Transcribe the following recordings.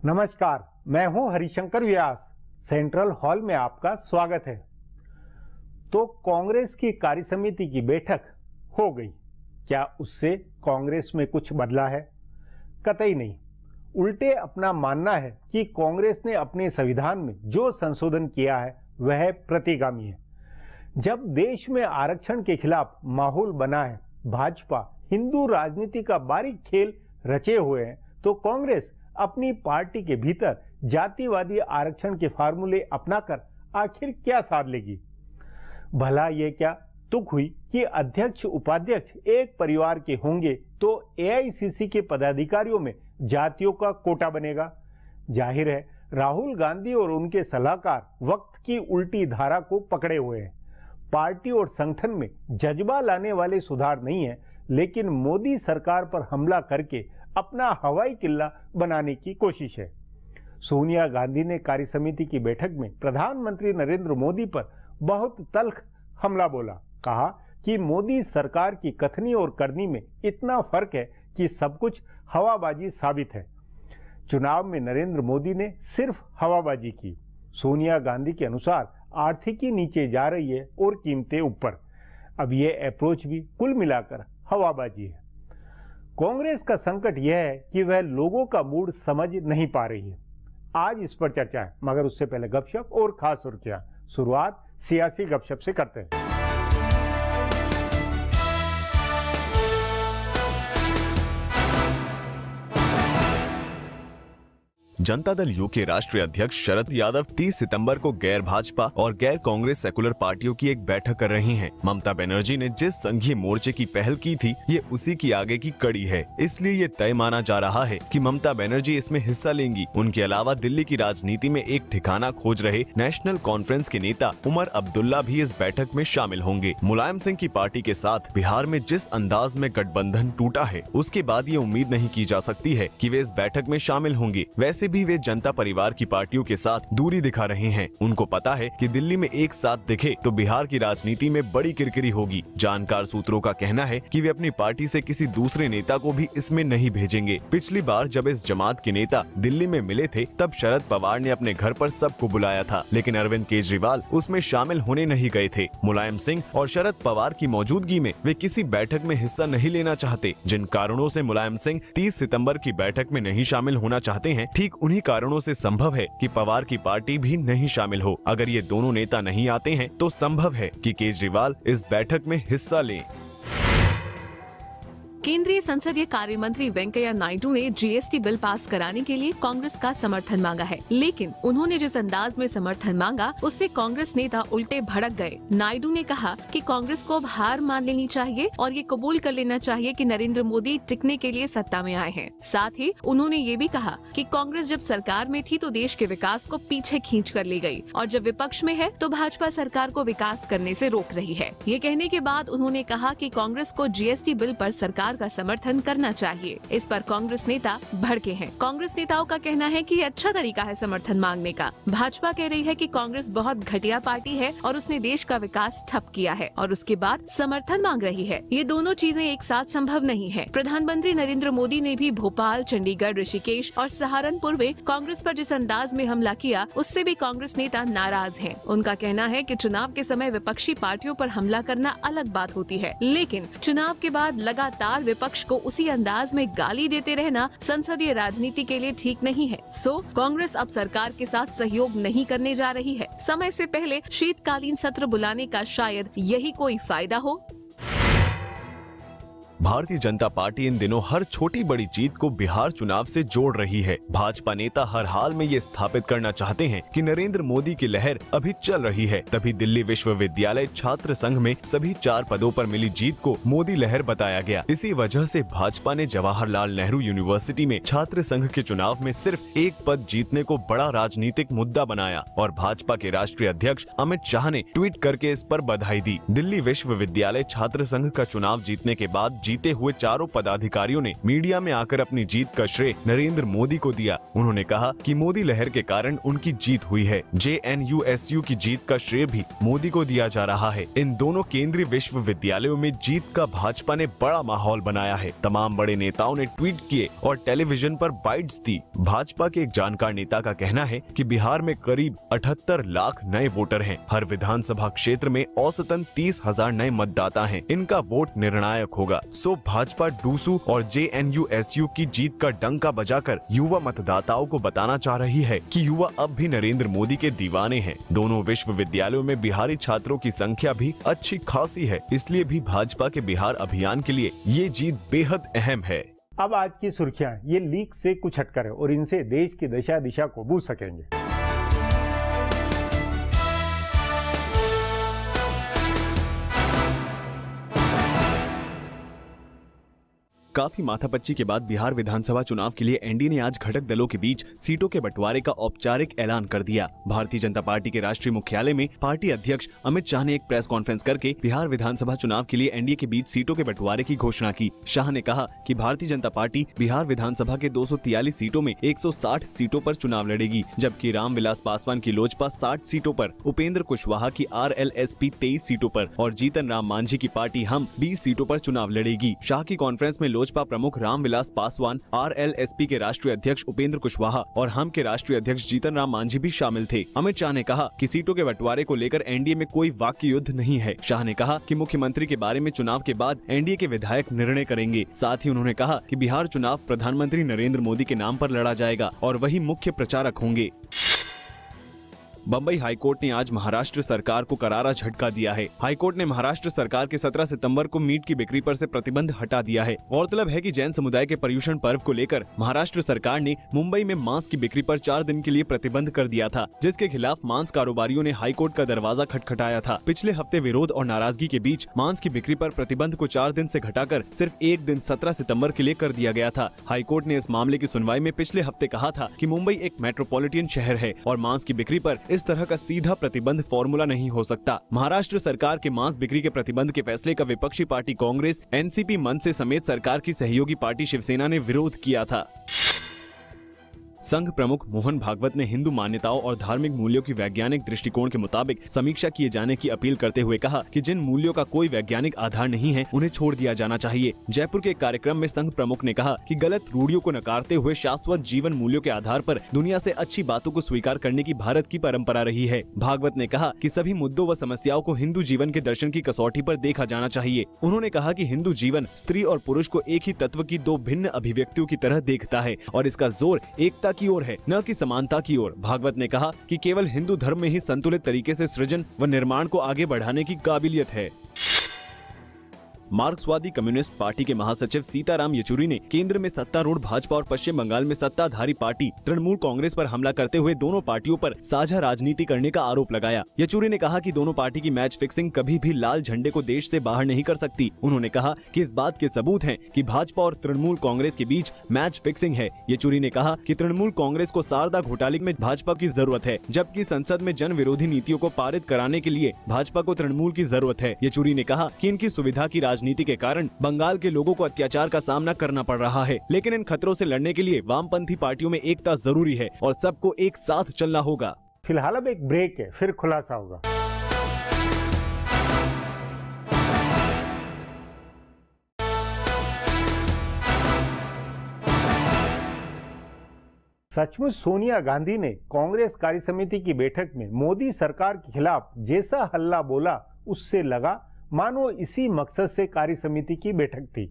नमस्कार, मैं हूं हरिशंकर व्यास। सेंट्रल हॉल में आपका स्वागत है। तो कांग्रेस की कार्यसमिति की बैठक हो गई। क्या उससे कांग्रेस में कुछ बदला है? कतई नहीं। उल्टे अपना मानना है कि कांग्रेस ने अपने संविधान में जो संशोधन किया है वह प्रतिगामी है। जब देश में आरक्षण के खिलाफ माहौल बना है, भाजपा हिंदू राजनीति का बारीक खेल रचे हुए है, तो कांग्रेस अपनी पार्टी के भीतर जातिवादी आरक्षण के फार्मूले अपनाकर आखिर क्या साध लेगी? भला ये क्या तुक हुई कि अध्यक्ष उपाध्यक्ष एक परिवार के होंगे तो एआईसीसी के पदाधिकारियों में जातियों का कोटा बनेगा? जाहिर है राहुल गांधी और उनके सलाहकार वक्त की उल्टी धारा को पकड़े हुए हैं। पार्टी और संगठन में जज्बा लाने वाले सुधार नहीं है, लेकिन मोदी सरकार पर हमला करके अपना हवाई किल्ला बनाने की कोशिश है। सोनिया गांधी ने कार्यसमिति की बैठक में प्रधानमंत्री नरेंद्र मोदी पर बहुत तल्ख हमला बोला। कहा कि मोदी सरकार की कथनी और करनी में इतना फर्क है कि सब कुछ हवाबाजी साबित है। चुनाव में नरेंद्र मोदी ने सिर्फ हवाबाजी की। सोनिया गांधी के अनुसार आर्थिकी नीचे जा रही है और कीमतें ऊपर। अब यह अप्रोच भी कुल मिलाकर हवाबाजी है। कांग्रेस का संकट यह है कि वह लोगों का मूड समझ नहीं पा रही है। आज इस पर चर्चा है, मगर उससे पहले गपशप और खास सुर्खियां। शुरुआत सियासी गपशप से करते हैं। जनता दल यू के राष्ट्रीय अध्यक्ष शरद यादव 30 सितंबर को गैर भाजपा और गैर कांग्रेस सेकुलर पार्टियों की एक बैठक कर रही हैं। ममता बनर्जी ने जिस संघीय मोर्चे की पहल की थी, ये उसी की आगे की कड़ी है। इसलिए ये तय माना जा रहा है कि ममता बनर्जी इसमें हिस्सा लेंगी। उनके अलावा दिल्ली की राजनीति में एक ठिकाना खोज रहे नेशनल कॉन्फ्रेंस के नेता उमर अब्दुल्ला भी इस बैठक में शामिल होंगे। मुलायम सिंह की पार्टी के साथ बिहार में जिस अंदाज में गठबंधन टूटा है, उसके बाद ये उम्मीद नहीं की जा सकती है कि वे इस बैठक में शामिल होंगे। वैसे भी वे जनता परिवार की पार्टियों के साथ दूरी दिखा रहे हैं। उनको पता है कि दिल्ली में एक साथ दिखे तो बिहार की राजनीति में बड़ी किरकिरी होगी। जानकार सूत्रों का कहना है कि वे अपनी पार्टी से किसी दूसरे नेता को भी इसमें नहीं भेजेंगे। पिछली बार जब इस जमात के नेता दिल्ली में मिले थे, तब शरद पवार ने अपने घर पर सबको बुलाया था, लेकिन अरविंद केजरीवाल उसमें शामिल होने नहीं गए थे। मुलायम सिंह और शरद पवार की मौजूदगी में वे किसी बैठक में हिस्सा नहीं लेना चाहते। जिन कारणों से मुलायम सिंह 30 सितंबर की बैठक में नहीं शामिल होना चाहते हैं, ठीक उन्हीं कारणों से संभव है कि पवार की पार्टी भी नहीं शामिल हो। अगर ये दोनों नेता नहीं आते हैं तो संभव है कि केजरीवाल इस बैठक में हिस्सा लें। केंद्रीय संसदीय कार्य मंत्री वेंकैया नायडू ने जीएसटी बिल पास कराने के लिए कांग्रेस का समर्थन मांगा है, लेकिन उन्होंने जिस अंदाज में समर्थन मांगा उससे कांग्रेस नेता उल्टे भड़क गए। नायडू ने कहा कि कांग्रेस को अब हार मान लेनी चाहिए और ये कबूल कर लेना चाहिए कि नरेंद्र मोदी टिकने के लिए सत्ता में आए हैं। साथ ही उन्होंने ये भी कहा कि कांग्रेस जब सरकार में थी तो देश के विकास को पीछे खींच कर ले गई और जब विपक्ष में है तो भाजपा सरकार को विकास करने से रोक रही है। ये कहने के बाद उन्होंने कहा कि कांग्रेस को जीएसटी बिल पर सरकार का समर्थन करना चाहिए। इस पर कांग्रेस नेता भड़के हैं। कांग्रेस नेताओं का कहना है कि ये अच्छा तरीका है समर्थन मांगने का। भाजपा कह रही है कि कांग्रेस बहुत घटिया पार्टी है और उसने देश का विकास ठप किया है और उसके बाद समर्थन मांग रही है। ये दोनों चीजें एक साथ संभव नहीं है। प्रधानमंत्री नरेंद्र मोदी ने भी भोपाल, चंडीगढ़, ऋषिकेश और सहारनपुर में कांग्रेस पर जिस अंदाज में हमला किया, उससे भी कांग्रेस नेता नाराज हैं। उनका कहना है कि चुनाव के समय विपक्षी पार्टियों पर हमला करना अलग बात होती है, लेकिन चुनाव के बाद लगातार विपक्ष को उसी अंदाज में गाली देते रहना संसदीय राजनीति के लिए ठीक नहीं है। कांग्रेस अब सरकार के साथ सहयोग नहीं करने जा रही है। समय से पहले शीतकालीन सत्र बुलाने का शायद यही कोई फायदा हो। भारतीय जनता पार्टी इन दिनों हर छोटी बड़ी जीत को बिहार चुनाव से जोड़ रही है। भाजपा नेता हर हाल में ये स्थापित करना चाहते हैं कि नरेंद्र मोदी की लहर अभी चल रही है। तभी दिल्ली विश्वविद्यालय छात्र संघ में सभी 4 पदों पर मिली जीत को मोदी लहर बताया गया। इसी वजह से भाजपा ने जवाहरलाल नेहरू यूनिवर्सिटी में छात्र संघ के चुनाव में सिर्फ एक पद जीतने को बड़ा राजनीतिक मुद्दा बनाया और भाजपा के राष्ट्रीय अध्यक्ष अमित शाह ने ट्वीट करके इस पर बधाई दी। दिल्ली विश्वविद्यालय छात्र संघ का चुनाव जीतने के बाद जीते हुए चारों पदाधिकारियों ने मीडिया में आकर अपनी जीत का श्रेय नरेंद्र मोदी को दिया। उन्होंने कहा कि मोदी लहर के कारण उनकी जीत हुई है। JNUSU की जीत का श्रेय भी मोदी को दिया जा रहा है। इन दोनों केंद्रीय विश्वविद्यालयों में जीत का भाजपा ने बड़ा माहौल बनाया है। तमाम बड़े नेताओं ने ट्वीट किए और टेलीविजन पर बाइट्स दी। भाजपा के एक जानकार नेता का कहना है कि बिहार में करीब 78 लाख नए वोटर हैं। हर विधानसभा क्षेत्र में औसतन 30,000 नए मतदाता हैं। इनका वोट निर्णायक होगा। सो भाजपा डूसू और JNUSU की जीत का डंका बजाकर युवा मतदाताओं को बताना चाह रही है कि युवा अब भी नरेंद्र मोदी के दीवाने हैं। दोनों विश्वविद्यालयों में बिहारी छात्रों की संख्या भी अच्छी खासी है, इसलिए भी भाजपा के बिहार अभियान के लिए ये जीत बेहद अहम है। अब आज की सुर्खियां ये लीक से कुछ हटकर है और इनसे देश की दशा दिशा को बूझ सकेंगे। काफी माथापच्ची के बाद बिहार विधानसभा चुनाव के लिए एनडीए ने आज घटक दलों के बीच सीटों के बंटवारे का औपचारिक ऐलान कर दिया। भारतीय जनता पार्टी के राष्ट्रीय मुख्यालय में पार्टी अध्यक्ष अमित शाह ने एक प्रेस कॉन्फ्रेंस करके बिहार विधानसभा चुनाव के लिए एनडीए के बीच सीटों के बंटवारे की घोषणा की। शाह ने कहा कि भारतीय जनता पार्टी बिहार विधानसभा के 243 सीटों में 160 सीटों पर चुनाव लड़ेगी, जबकि रामविलास पासवान की लोजपा 60 सीटों पर, उपेंद्र कुशवाहा की RLSP 23 सीटों पर और जीतन राम मांझी की पार्टी हम 20 सीटों पर चुनाव लड़ेगी। शाह की कॉन्फ्रेंस में लोजपा प्रमुख रामविलास पासवान, RLSP के राष्ट्रीय अध्यक्ष उपेंद्र कुशवाहा और हम के राष्ट्रीय अध्यक्ष जीतन राम मांझी भी शामिल थे। अमित शाह ने कहा कि सीटों के बंटवारे को लेकर एनडीए में कोई वाक्य युद्ध नहीं है। शाह ने कहा कि मुख्यमंत्री के बारे में चुनाव के बाद एनडीए के विधायक निर्णय करेंगे। साथ ही उन्होंने कहा कि बिहार चुनाव प्रधानमंत्री नरेंद्र मोदी के नाम पर लड़ा जाएगा और वही मुख्य प्रचारक होंगे। बम्बई हाईकोर्ट ने आज महाराष्ट्र सरकार को करारा झटका दिया है। हाईकोर्ट ने महाराष्ट्र सरकार के 17 सितंबर को मीट की बिक्री पर से प्रतिबंध हटा दिया है। गौरतलब है कि जैन समुदाय के पर्युषण पर्व को लेकर महाराष्ट्र सरकार ने मुंबई में मांस की बिक्री पर 4 दिन के लिए प्रतिबंध कर दिया था, जिसके खिलाफ मांस कारोबारियों ने हाईकोर्ट का दरवाजा खटखटाया था। पिछले हफ्ते विरोध और नाराजगी के बीच मांस की बिक्री पर प्रतिबंध को 4 दिन से घटाकर सिर्फ 1 दिन 17 सितंबर के लिए कर दिया गया था। हाईकोर्ट ने इस मामले की सुनवाई में पिछले हफ्ते कहा था कि मुंबई एक मेट्रोपॉलिटन शहर है और मांस की बिक्री पर इस तरह का सीधा प्रतिबंध फॉर्मूला नहीं हो सकता। महाराष्ट्र सरकार के मांस बिक्री के प्रतिबंध के फैसले का विपक्षी पार्टी कांग्रेस, एनसीपी, मनसे समेत सरकार की सहयोगी पार्टी शिवसेना ने विरोध किया था। संघ प्रमुख मोहन भागवत ने हिंदू मान्यताओं और धार्मिक मूल्यों की वैज्ञानिक दृष्टिकोण के मुताबिक समीक्षा किए जाने की अपील करते हुए कहा कि जिन मूल्यों का कोई वैज्ञानिक आधार नहीं है उन्हें छोड़ दिया जाना चाहिए। जयपुर के एक कार्यक्रम में संघ प्रमुख ने कहा कि गलत रूढ़ियों को नकारते हुए शाश्वत जीवन मूल्यों के आधार पर दुनिया से अच्छी बातों को स्वीकार करने की भारत की परंपरा रही है। भागवत ने कहा कि सभी मुद्दों व समस्याओं को हिंदू जीवन के दर्शन की कसौटी पर देखा जाना चाहिए। उन्होंने कहा कि हिंदू जीवन स्त्री और पुरुष को एक ही तत्व की 2 भिन्न अभिव्यक्तियों की तरह देखता है और इसका जोर एकता की ओर है, न कि समानता की ओर। भागवत ने कहा कि केवल हिंदू धर्म में ही संतुलित तरीके से सृजन व निर्माण को आगे बढ़ाने की काबिलियत है। मार्क्सवादी कम्युनिस्ट पार्टी के महासचिव सीताराम येचुरी ने केंद्र में सत्तारूढ़ भाजपा और पश्चिम बंगाल में सत्ताधारी पार्टी तृणमूल कांग्रेस पर हमला करते हुए दोनों पार्टियों पर साझा राजनीति करने का आरोप लगाया। येचुरी ने कहा कि दोनों पार्टी की मैच फिक्सिंग कभी भी लाल झंडे को देश से बाहर नहीं कर सकती। उन्होंने कहा कि इस बात के सबूत हैं कि भाजपा और तृणमूल कांग्रेस के बीच मैच फिक्सिंग है। येचुरी ने कहा कि तृणमूल कांग्रेस को शारदा घोटाले में भाजपा की जरूरत है, जबकि संसद में जन विरोधी नीतियों को पारित कराने के लिए भाजपा को तृणमूल की जरूरत है। येचुरी ने कहा कि इनकी सुविधा की राजनीति के कारण बंगाल के लोगों को अत्याचार का सामना करना पड़ रहा है, लेकिन इन खतरों से लड़ने के लिए वामपंथी पार्टियों में एकता जरूरी है और सबको एक साथ चलना होगा। फिलहाल अब एक ब्रेक है, फिर खुलासा होगा। सचमुच सोनिया गांधी ने कांग्रेस कार्य समिति की बैठक में मोदी सरकार के खिलाफ जैसा हल्ला बोला उससे लगा मानो इसी मकसद से कार्य समिति की बैठक थी।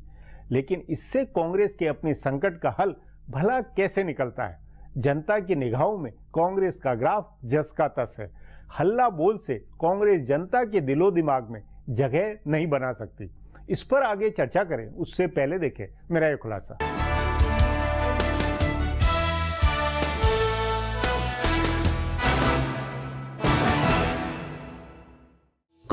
लेकिन इससे कांग्रेस के अपने संकट का हल भला कैसे निकलता है? जनता की निगाहों में कांग्रेस का ग्राफ जस का तस है। हल्ला बोल से कांग्रेस जनता के दिलो दिमाग में जगह नहीं बना सकती। इस पर आगे चर्चा करें, उससे पहले देखें मेरा ये खुलासा।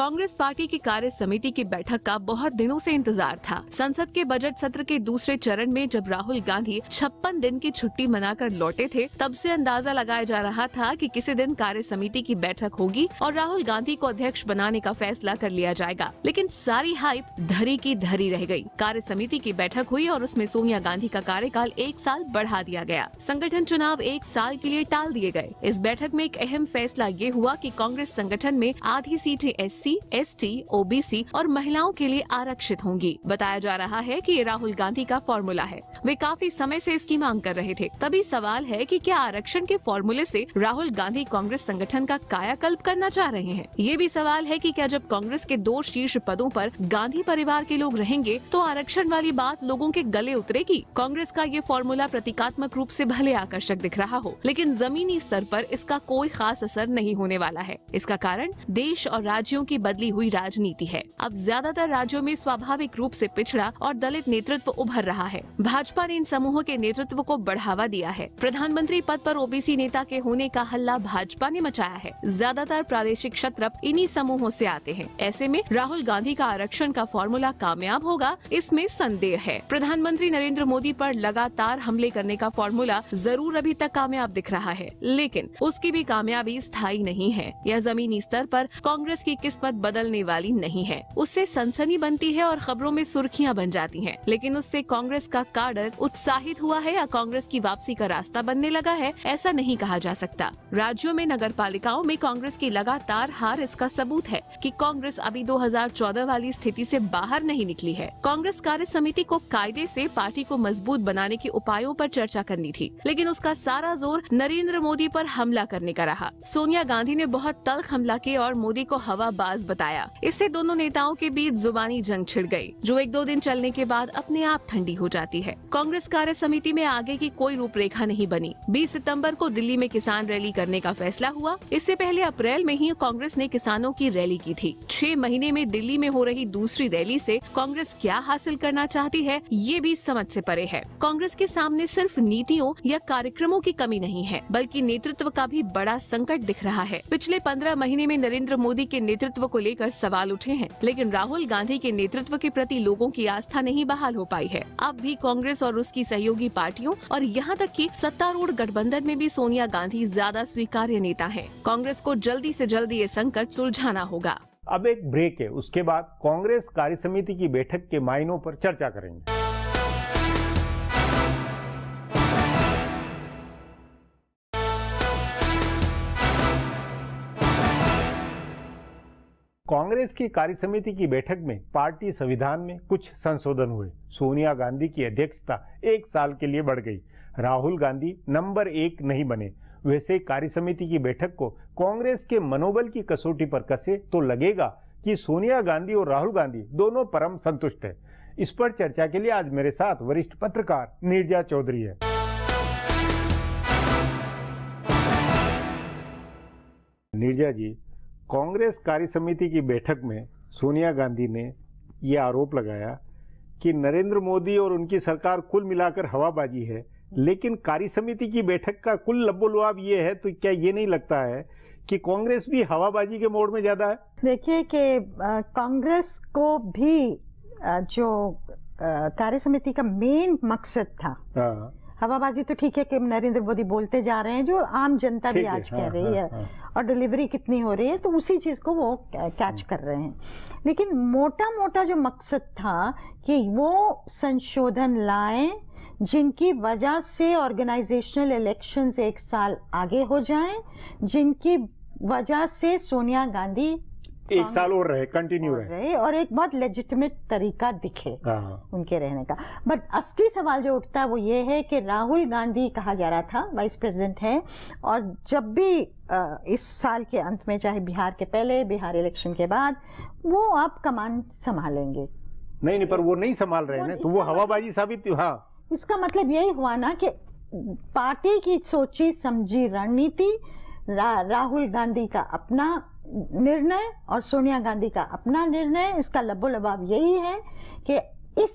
कांग्रेस पार्टी की कार्य समिति की बैठक का बहुत दिनों से इंतजार था। संसद के बजट सत्र के दूसरे चरण में जब राहुल गांधी 56 दिन की छुट्टी मनाकर लौटे थे, तब से अंदाजा लगाया जा रहा था कि किसी दिन कार्य समिति की बैठक होगी और राहुल गांधी को अध्यक्ष बनाने का फैसला कर लिया जाएगा। लेकिन सारी हाइप धरी की धरी रह गई। कार्य समिति की बैठक हुई और उसमें सोनिया गांधी का कार्यकाल 1 साल बढ़ा दिया गया। संगठन चुनाव 1 साल के लिए टाल दिए गए। इस बैठक में एक अहम फैसला ये हुआ कि कांग्रेस संगठन में आधी सीटें एससी, एसटी, ओबीसी और महिलाओं के लिए आरक्षित होंगी। बताया जा रहा है कि ये राहुल गांधी का फॉर्मूला है। वे काफी समय से इसकी मांग कर रहे थे। तभी सवाल है कि क्या आरक्षण के फॉर्मूले से राहुल गांधी कांग्रेस संगठन का कायाकल्प करना चाह रहे हैं? ये भी सवाल है कि क्या जब कांग्रेस के 2 शीर्ष पदों पर गांधी परिवार के लोग रहेंगे तो आरक्षण वाली बात लोगों के गले उतरेगी? कांग्रेस का ये फॉर्मूला प्रतीकात्मक रूप से भले आकर्षक दिख रहा हो, लेकिन जमीनी स्तर पर इसका कोई खास असर नहीं होने वाला है। इसका कारण देश और राज्यों की बदली हुई राजनीति है। अब ज्यादातर राज्यों में स्वाभाविक रूप से पिछड़ा और दलित नेतृत्व उभर रहा है। भाजपा ने इन समूहों के नेतृत्व को बढ़ावा दिया है। प्रधानमंत्री पद पर ओबीसी नेता के होने का हल्ला भाजपा ने मचाया है। ज्यादातर प्रादेशिक क्षत्रप इन्हीं समूहों से आते हैं। ऐसे में राहुल गांधी का आरक्षण का फॉर्मूला कामयाब होगा, इसमें संदेह है। प्रधानमंत्री नरेंद्र मोदी पर लगातार हमले करने का फॉर्मूला जरूर अभी तक कामयाब दिख रहा है, लेकिन उसकी भी कामयाबी स्थायी नहीं है। यह जमीनी स्तर पर कांग्रेस की किस्मत बदलने वाली नहीं है। उससे सनसनी बनती है और खबरों में सुर्खियां बन जाती हैं, लेकिन उससे कांग्रेस का काडर उत्साहित हुआ है या कांग्रेस की वापसी का रास्ता बनने लगा है, ऐसा नहीं कहा जा सकता। राज्यों में नगरपालिकाओं में कांग्रेस की लगातार हार इसका सबूत है कि कांग्रेस अभी 2014 वाली स्थिति से बाहर नहीं निकली है। कांग्रेस कार्य समिति को कायदे से पार्टी को मजबूत बनाने के उपायों पर चर्चा करनी थी, लेकिन उसका सारा जोर नरेंद्र मोदी पर हमला करने का रहा। सोनिया गांधी ने बहुत तल्ख हमला किया और मोदी को हवाबाज बताया। इससे दोनों नेताओं के बीच जुबानी जंग छिड़ गई, जो 1-2 दिन चलने के बाद अपने आप ठंडी हो जाती है। कांग्रेस कार्य समिति में आगे की कोई रूपरेखा नहीं बनी। 20 सितंबर को दिल्ली में किसान रैली करने का फैसला हुआ। इससे पहले अप्रैल में ही कांग्रेस ने किसानों की रैली की थी। 6 महीने में दिल्ली में हो रही दूसरी रैली से कांग्रेस क्या हासिल करना चाहती है, ये भी समझ से परे है। कांग्रेस के सामने सिर्फ नीतियों या कार्यक्रमों की कमी नहीं है, बल्कि नेतृत्व का भी बड़ा संकट दिख रहा है। पिछले 15 महीने में नरेंद्र मोदी के नेतृत्व को लेकर सवाल उठे हैं, लेकिन राहुल गांधी के नेतृत्व के प्रति लोगों की आस्था नहीं बहाल हो पाई है। अब भी कांग्रेस और उसकी सहयोगी पार्टियों और यहाँ तक कि सत्तारूढ़ गठबंधन में भी सोनिया गांधी ज्यादा स्वीकार्य नेता है। कांग्रेस को जल्दी से जल्दी ये संकट सुलझाना होगा। अब एक ब्रेक है, उसके बाद कांग्रेस कार्य समिति की बैठक के मायनों पर चर्चा करेंगे। कांग्रेस की कार्य समिति की बैठक में पार्टी संविधान में कुछ संशोधन हुए। सोनिया गांधी की अध्यक्षता 1 साल के लिए बढ़ गई। राहुल गांधी नंबर 1 नहीं बने। वैसे कार्य समिति की बैठक को कांग्रेस के मनोबल की कसौटी पर कसे तो लगेगा कि सोनिया गांधी और राहुल गांधी दोनों परम संतुष्ट है। इस पर चर्चा के लिए आज मेरे साथ वरिष्ठ पत्रकार नीरजा चौधरी है। नीरजा जी, कांग्रेस कार्य समिति की बैठक में सोनिया गांधी ने यह आरोप लगाया कि नरेंद्र मोदी और उनकी सरकार कुल मिलाकर हवाबाजी है, लेकिन कार्य समिति की बैठक का कुल लब्बो-लुआब ये है, तो क्या ये नहीं लगता है कि कांग्रेस भी हवाबाजी के मोड में ज्यादा है? देखिए कि कांग्रेस को भी जो कार्य समिति का मेन मकसद था, हवाबाजी तो ठीक है कि नरेंद्र मोदी बोलते जा रहे हैं, जो आम जनता भी आज कह रही है, और डिलीवरी कितनी हो रही है, तो उसी चीज को वो कैच कर रहे हैं। लेकिन मोटा मोटा जो मकसद था कि वो संशोधन लाएं जिनकी वजह से ऑर्गेनाइजेशनल इलेक्शंस 1 साल आगे हो जाएं, जिनकी वजह से सोनिया गांधी 1 साल और रहे, कंटिन्यू रहे, और एक बहुत लेजिटिमेट तरीका दिखे उनके रहने का। बट असली सवाल जो उठता है वो ये है कि राहुल गांधी कहा जा रहा था वाइस प्रेसिडेंट है, और जब भी इस साल के अंत में, चाहे बिहार के पहले, बिहार इलेक्शन के बाद, वो अब कमान संभालेंगे। नहीं, पर वो नहीं संभाल रहे हैं, तो वो हवाबाजी साबित। हाँ, इसका मतलब यही हुआ ना कि पार्टी की सोची समझी रणनीति, राहुल गांधी का अपना निर्णय और सोनिया गांधी का अपना निर्णय, इसका लबो लबाब यही है कि इस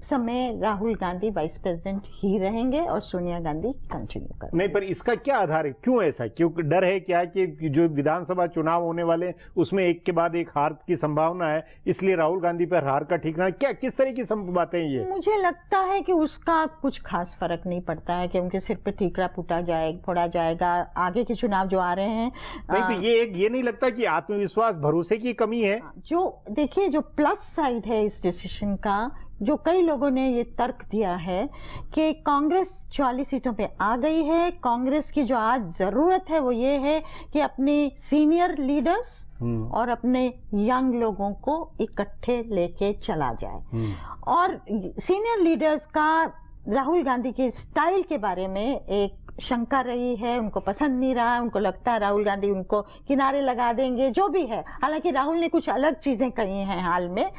समय राहुल गांधी वाइस प्रेसिडेंट ही रहेंगे और सोनिया गांधी कंटिन्यू करेंगे। नहीं, पर इसका क्या आधार है? क्यों ऐसा? क्योंकि डर है क्या कि जो विधानसभा चुनाव होने वाले उसमें एक के बाद एक हार की संभावना है, इसलिए राहुल गांधी पर हार का ठिकाना क्या? किस तरह की बातें ये? मुझे लगता है कि उसका कुछ खास फर्क नहीं पड़ता है कि उनके सिर पे ठीकरा फोड़ा जाएगा। आगे के चुनाव जो आ रहे हैं, नहीं तो ये नहीं लगता कि आत्मविश्वास, भरोसे की कमी है? जो देखिए, जो प्लस साइड है इस डिसीजन का, जो कई लोगों ने ये तर्क दिया है कि कांग्रेस 44 सीटों पे आ गई है। कांग्रेस की जो आज जरूरत है वो ये है कि अपने सीनियर लीडर्स और अपने यंग लोगों को इकट्ठे लेके चला जाए। और सीनियर लीडर्स का राहुल गांधी के स्टाइल के बारे में एक शंका रही है, उनको पसंद नहीं रहा, उनको लगता है राहुल गांधी उनको किनारे लगा देंगे, जो भी है। हालांकि राहुल ने कुछ अलग चीजें कही हैं हाल में,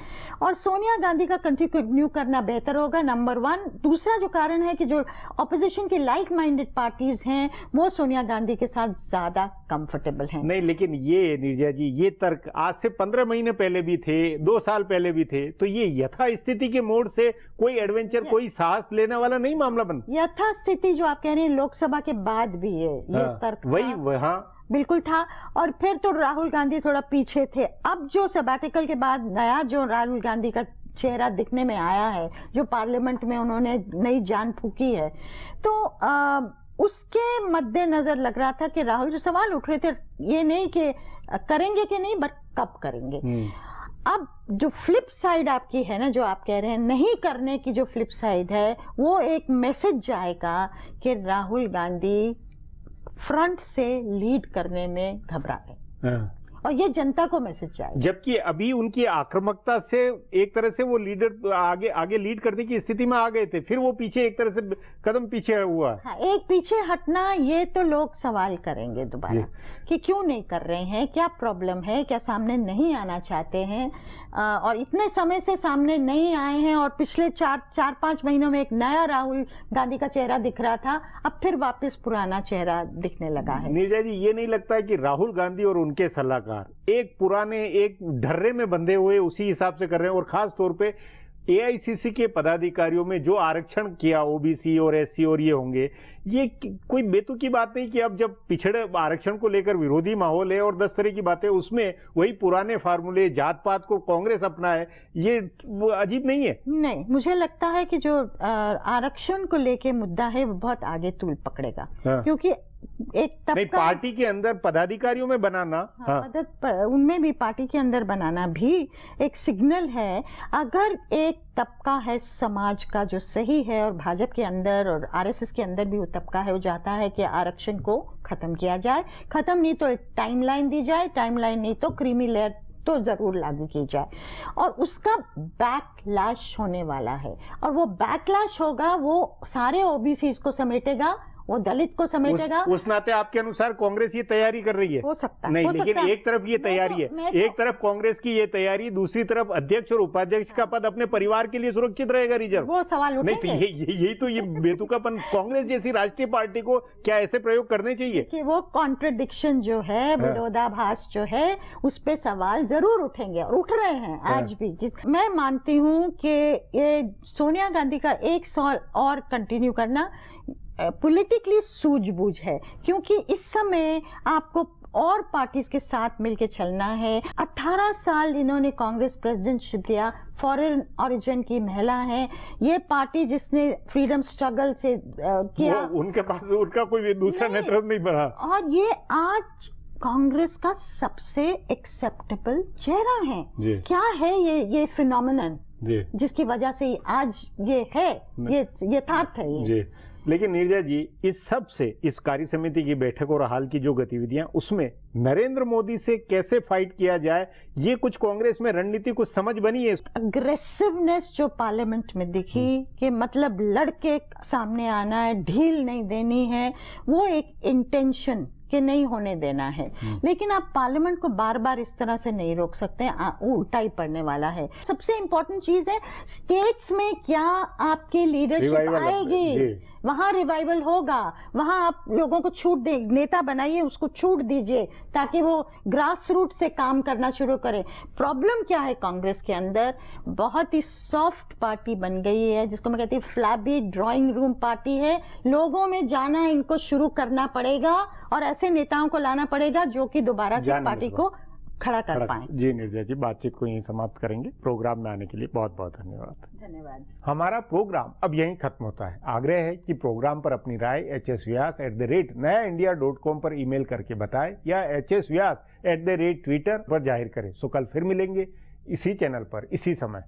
और सोनिया गांधी का कंटिन्यू करना बेहतर होगा, नंबर 1। दूसरा जो कारण है कि जो ऑपोजिशन की लाइक माइंडेड पार्टीज हैं वो सोनिया गांधी के साथ ज्यादा कंफर्टेबल हैं। नहीं, लेकिन ये नीरजा जी, ये तर्क आज से 15 महीने पहले भी थे, 2 साल पहले भी थे, तो ये यथास्थिति के मोड़ से कोई एडवेंचर, कोई साहस लेने वाला नहीं मामला बन। यथास्थिति जो आप कह रहे हैं लोकसभा के बाद भी है, ये तर्क वही हाँ बिल्कुल था। और फिर तो राहुल गांधी थोड़ा पीछे थे। अब जो सबैटिकल के बाद नया जो राहुल गांधी का चेहरा दिखने में आया है, जो पार्लियामेंट में उन्होंने नई जान फूकी है, तो उसके मद्देनजर लग रहा था कि राहुल, जो सवाल उठ रहे थे ये नहीं कि करेंगे कि नहीं, बट कब करेंगे। अब जो फ्लिप साइड आपकी है ना, जो आप कह रहे हैं नहीं करने की, जो फ्लिप साइड है, वो एक मैसेज जाएगा कि राहुल गांधी फ्रंट से लीड करने में घबरा रहे, और ये जनता को मैसेज जाएगा। जबकि अभी उनकी आक्रामकता से एक तरह से वो लीडर आगे लीड करने की स्थिति में आ गए थे, फिर वो पीछे एक तरह से कदम पीछे हुआ। हाँ, एक पीछे हटना, ये तो लोग सवाल करेंगे दोबारा कि क्यों नहीं कर रहे हैं, क्या प्रॉब्लम है, क्या सामने नहीं आना चाहते हैं। और इतने समय से सामने नहीं आए हैं, और पिछले 4-5 महीनों में एक नया राहुल गांधी का चेहरा दिख रहा था, अब फिर वापस पुराना चेहरा दिखने लगा है। नीरजा जी, ये नहीं लगता है कि राहुल गांधी और उनके सलाहकार एक पुराने एक ढर्रे में बंधे हुए उसी हिसाब से कर रहे हैं? और खास तौर पे एआईसीसी के पदाधिकारियों में जो आरक्षण किया, ओबीसी और एससी और ये होंगे, ये कोई बेतुकी बात नहीं कि अब जब पिछड़े आरक्षण को लेकर विरोधी माहौल है और 10 तरह की बातें, उसमें वही पुराने फार्मूले जात पात को कांग्रेस अपनाए, ये अजीब नहीं है? नहीं, मुझे लगता है कि जो आरक्षण को लेके मुद्दा है वो बहुत आगे तूल पकड़ेगा। क्योंकि एक तबका पार्टी के अंदर पदाधिकारियों में बनाना, उनमें भी पार्टी के अंदर बनाना भी एक सिग्नल है। अगर एक तबका है समाज का जो सही है, और भाजपा के अंदर और आरएसएस के अंदर भी वो तबका है, वो चाहता है कि आरक्षण को खत्म किया जाए, खत्म नहीं तो एक टाइमलाइन दी जाए, टाइमलाइन नहीं तो क्रीमी लेयर तो जरूर लागू की जाए, और उसका बैकलैश होने वाला है। और वो बैकलैश होगा, वो सारे ओबीसी को समेटेगा, वो दलित को समेटेगा। उस नाते आपके अनुसार कांग्रेस ये तैयारी कर रही है? हो सकता नहीं, हो लेकिन सकता एक तरफ ये तैयारी है, एक तरफ कांग्रेस की ये तैयारी, दूसरी तरफ अध्यक्ष और उपाध्यक्ष का पद अपने परिवार के लिए सुरक्षित रहेगा रिजर्व। वो सवाल उठेंगे। नहीं तो यही तो ये बेतुकापन, कांग्रेस जैसी राष्ट्रीय पार्टी को क्या ऐसे प्रयोग करने चाहिए? कि वो कॉन्ट्रडिक्शन जो है, विरोधाभास जो है, उस पे सवाल जरूर उठेंगे, और उठ रहे हैं आज भी। मैं मानती हूँ कि ये सोनिया गांधी का 1 साल और कंटिन्यू करना पॉलिटिकली सूझबूझ है, क्योंकि इस समय आपको और पार्टीज के साथ मिलके चलना है। 18 साल इन्होंने कांग्रेस प्रेसिडेंटशिप दिया, फॉरेन ओरिजिन की महिला है, ये पार्टी जिसने फ्रीडम स्ट्रगल से किया, उनके पास उनका कोई दूसरा नेतृत्व नहीं बना, और ये आज कांग्रेस का सबसे एक्सेप्टेबल चेहरा है। क्या है ये फिनोमिनन जिसकी वजह से आज ये है, ये यथार्थ है ये। लेकिन नीरजा जी, इस सब से, इस कार्य समिति की बैठक और हाल की जो गतिविधियां, उसमें नरेंद्र मोदी से कैसे फाइट किया जाए, ये कुछ कांग्रेस में रणनीति कुछ समझ बनी है? अग्रेसिवनेस जो पार्लियामेंट में दिखी कि मतलब लड़के सामने आना है, ढील नहीं देनी है, वो एक इंटेंशन कि नहीं होने देना है। लेकिन आप पार्लियामेंट को बार बार इस तरह से नहीं रोक सकते, उल्टा ही पड़ने वाला है। सबसे इंपॉर्टेंट चीज है स्टेट्स में क्या आपकी लीडरशिप आएगी, वहां रिवाइवल होगा, वहां आप लोगों को छूट दे, नेता बनाइए उसको छूट दीजिए ताकि वो ग्रास रूट से काम करना शुरू करे। प्रॉब्लम क्या है कांग्रेस के अंदर, बहुत ही सॉफ्ट पार्टी बन गई है, जिसको मैं कहती हूँ फ्लैबी ड्राइंग रूम पार्टी है। लोगों में जाना इनको शुरू करना पड़ेगा और ऐसे नेताओं को लाना पड़ेगा जो कि दोबारा से पार्टी को खड़ा कर पाए। जी निर्जया जी, बातचीत को यहीं समाप्त करेंगे। प्रोग्राम में आने के लिए बहुत बहुत धन्यवाद। धन्यवाद। हमारा प्रोग्राम अब यहीं खत्म होता है। आग्रह है कि प्रोग्राम पर अपनी राय hsvyas@nayaindia.com पर ईमेल करके बताएं या hsvyas@twitter पर जाहिर करें। सो कल फिर मिलेंगे इसी चैनल पर इसी समय।